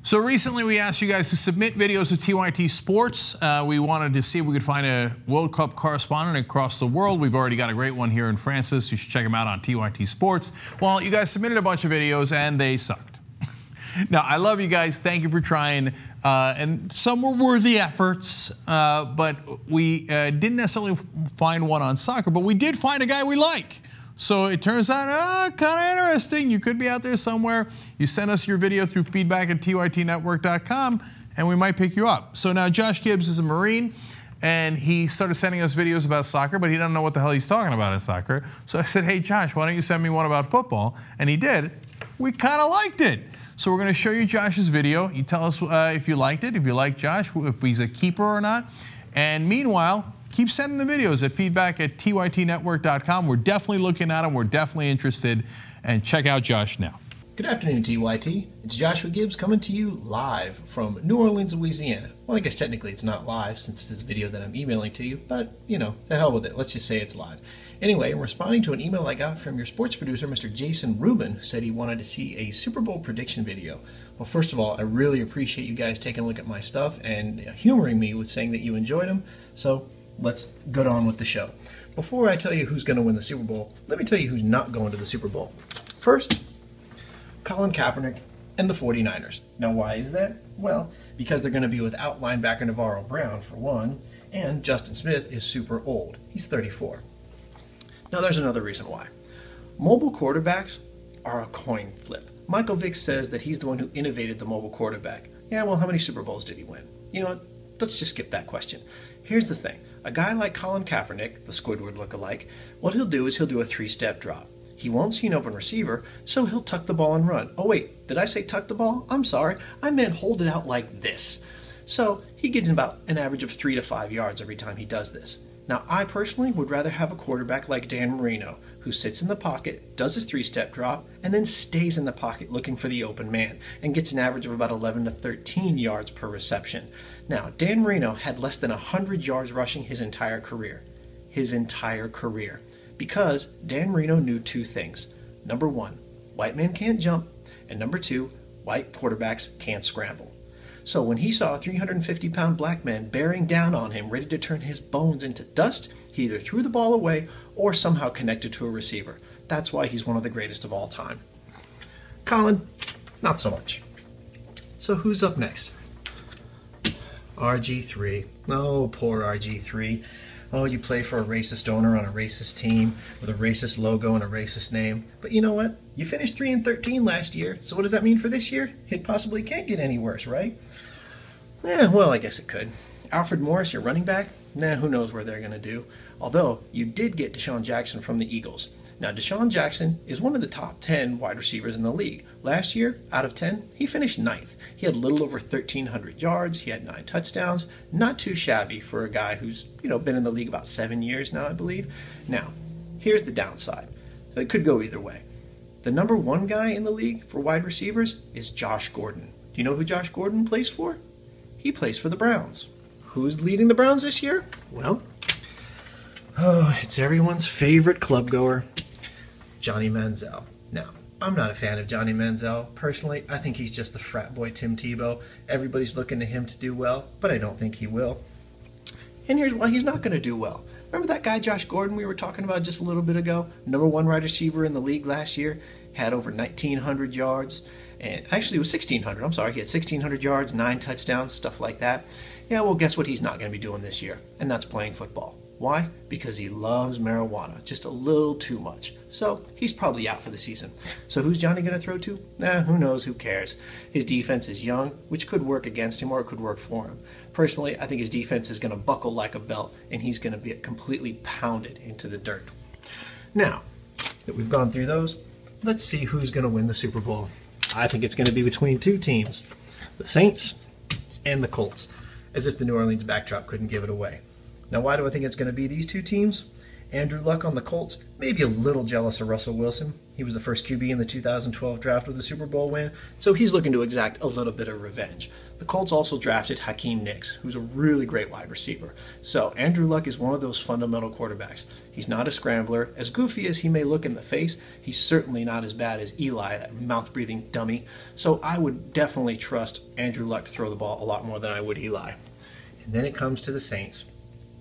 So recently we asked you guys to submit videos to TYT Sports. We wanted to see if we could find a World Cup correspondent across the world. We've already got a great one here in Francis. You should check him out on TYT Sports. Well, you guys submitted a bunch of videos and they sucked. Now, I love you guys. Thank you for trying. And some were worthy efforts, but we didn't necessarily find one on soccer, but we did find a guy we like. So it turns out, kind of interesting. You could be out there somewhere. You send us your video through feedback@tytnetwork.com, and we might pick you up. So now Josh Gibbs is a Marine, and he started sending us videos about soccer, but he doesn't know what the hell he's talking about in soccer. So I said, hey, Josh, why don't you send me one about football? And he did. We kind of liked it. So we're going to show you Josh's video. You tell us if you liked it, if you like Josh, if he's a keeper or not. And meanwhile, keep sending the videos at feedback@tytnetwork.com. We're definitely looking at them. We're definitely interested. And check out Josh now. Good afternoon, TYT. It's Joshua Gibbs coming to you live from New Orleans, Louisiana. Well, I guess technically it's not live since it's this video that I'm emailing to you, but, you know, the hell with it. Let's just say it's live. Anyway, I'm responding to an email I got from your sports producer, Mr. Jason Rubin, who said he wanted to see a Super Bowl prediction video. Well, first of all, I really appreciate you guys taking a look at my stuff and humoring me with saying that you enjoyed them. So let's get on with the show. Before I tell you who's going to win the Super Bowl, let me tell you who's not going to the Super Bowl. First, Colin Kaepernick and the 49ers. Now, why is that? Well, because they're going to be without linebacker Navarro Brown, for one, and Justin Smith is super old. He's 34. Now, there's another reason why. Mobile quarterbacks are a coin flip. Michael Vick says that he's the one who innovated the mobile quarterback. Yeah, well, how many Super Bowls did he win? You know what? Let's just skip that question. Here's the thing. A guy like Colin Kaepernick, the Squidward lookalike, what he'll do is he'll do a three-step drop. He won't see an open receiver, so he'll tuck the ball and run. Oh wait, did I say tuck the ball? I'm sorry. I meant hold it out like this. So he gets about an average of 3 to 5 yards every time he does this. Now, I personally would rather have a quarterback like Dan Marino, who sits in the pocket, does his three-step drop, and then stays in the pocket looking for the open man, and gets an average of about 11 to 13 yards per reception. Now, Dan Marino had less than 100 yards rushing his entire career. His entire career. Because Dan Marino knew two things. Number one, white men can't jump, and number two, white quarterbacks can't scramble. So when he saw a 350-pound black man bearing down on him, ready to turn his bones into dust, he either threw the ball away or somehow connected to a receiver. That's why he's one of the greatest of all time. Colin, not so much. So who's up next? RG3. Oh, poor RG3. Oh, you play for a racist owner on a racist team with a racist logo and a racist name. But you know what? You finished 3-13 last year, so what does that mean for this year? It possibly can't get any worse, right? Well, I guess it could. Alfred Morris, your running back? Who knows where they're going to do. Although, you did get Deshaun Jackson from the Eagles. Now, Deshaun Jackson is one of the top 10 wide receivers in the league. Last year, out of 10, he finished 9th. He had a little over 1,300 yards. He had 9 touchdowns. Not too shabby for a guy who's, been in the league about 7 years now, I believe. Now, here's the downside. It could go either way. The number 1 guy in the league for wide receivers is Josh Gordon. Do you know who Josh Gordon plays for? He plays for the Browns. Who's leading the Browns this year? Well, it's everyone's favorite club goer, Johnny Manziel. Now, I'm not a fan of Johnny Manziel. Personally, I think he's just the frat boy Tim Tebow. Everybody's looking to him to do well, but I don't think he will. And here's why he's not going to do well. Remember that guy Josh Gordon we were talking about just a little bit ago? Number 1 wide receiver in the league last year. Had over 1,900 yards. And actually it was 1,600. I'm sorry. He had 1,600 yards, 9 touchdowns, stuff like that. Yeah, well, guess what he's not going to be doing this year? And that's playing football. Why? Because he loves marijuana, just a little too much. So he's probably out for the season. So who's Johnny going to throw to? Who knows, who cares? His defense is young, which could work against him or it could work for him. Personally, I think his defense is going to buckle like a belt and he's going to be completely pounded into the dirt. Now that we've gone through those, let's see who's going to win the Super Bowl. I think it's going to be between 2 teams, the Saints and the Colts, as if the New Orleans backdrop couldn't give it away. Now, why do I think it's going to be these 2 teams? Andrew Luck on the Colts, maybe a little jealous of Russell Wilson. He was the first QB in the 2012 draft with a Super Bowl win, so he's looking to exact a little bit of revenge. The Colts also drafted Hakeem Nicks, who's a really great wide receiver. So Andrew Luck is one of those fundamental quarterbacks. He's not a scrambler. As goofy as he may look in the face, he's certainly not as bad as Eli, that mouth-breathing dummy. So I would definitely trust Andrew Luck to throw the ball a lot more than I would Eli. And then it comes to the Saints.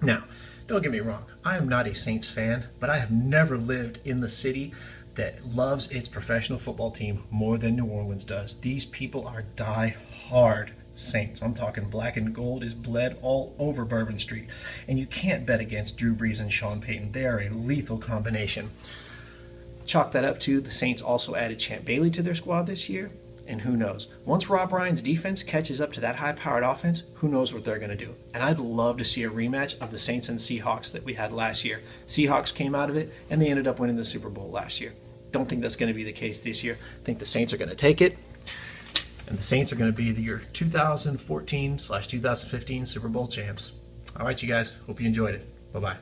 Now, don't get me wrong, I am not a Saints fan, but I have never lived in the city that loves its professional football team more than New Orleans does. These people are die-hard Saints. I'm talking black and gold is bled all over Bourbon Street. And you can't bet against Drew Brees and Sean Payton. They are a lethal combination. Chalk that up to the Saints also added Champ Bailey to their squad this year. And who knows? Once Rob Ryan's defense catches up to that high-powered offense, who knows what they're going to do. And I'd love to see a rematch of the Saints and Seahawks that we had last year. Seahawks came out of it, and they ended up winning the Super Bowl last year. Don't think that's going to be the case this year. I think the Saints are going to take it. And the Saints are going to be the year 2014/2015 Super Bowl champs. All right, you guys. Hope you enjoyed it. Bye-bye.